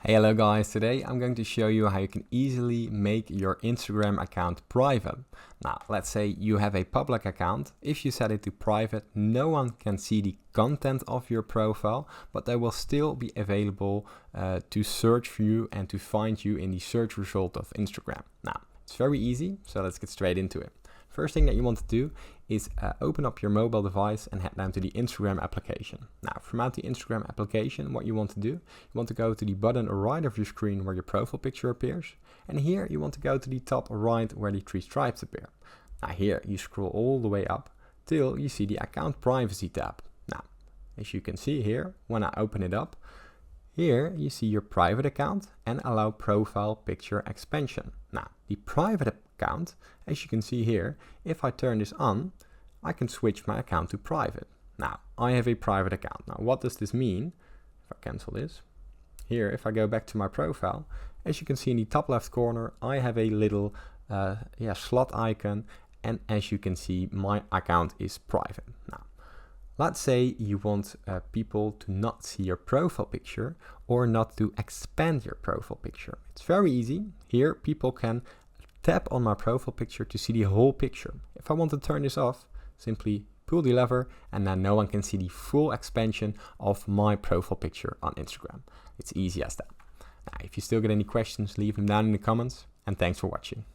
Hey, hello guys, today I'm going to show you how you can easily make your Instagram account private. Now, let's say you have a public account. If you set it to private, no one can see the content of your profile, but they will still be available to search for you and to find you in the search result of Instagram. Now, it's very easy, so let's get straight into it. First thing that you want to do is open up your mobile device and head down to the Instagram application. Now, from out the Instagram application, what you want to do, you want to go to the button right of your screen where your profile picture appears. And here you want to go to the top right where the three stripes appear. Now here you scroll all the way up till you see the account privacy tab. Now, as you can see here, when I open it up, here you see your private account and allow profile picture expansion. Now, the private account, as you can see here, if I turn this on, I can switch my account to private. Now, I have a private account. Now, what does this mean? If I cancel this, here, if I go back to my profile, as you can see in the top left corner, I have a little slot icon, and as you can see, my account is private. Now, let's say you want people to not see your profile picture or not to expand your profile picture. It's very easy. Here, people can tap on my profile picture to see the whole picture. If I want to turn this off, simply pull the lever and then no one can see the full expansion of my profile picture on Instagram. It's easy as that. Now, if you still get any questions, leave them down in the comments, and thanks for watching.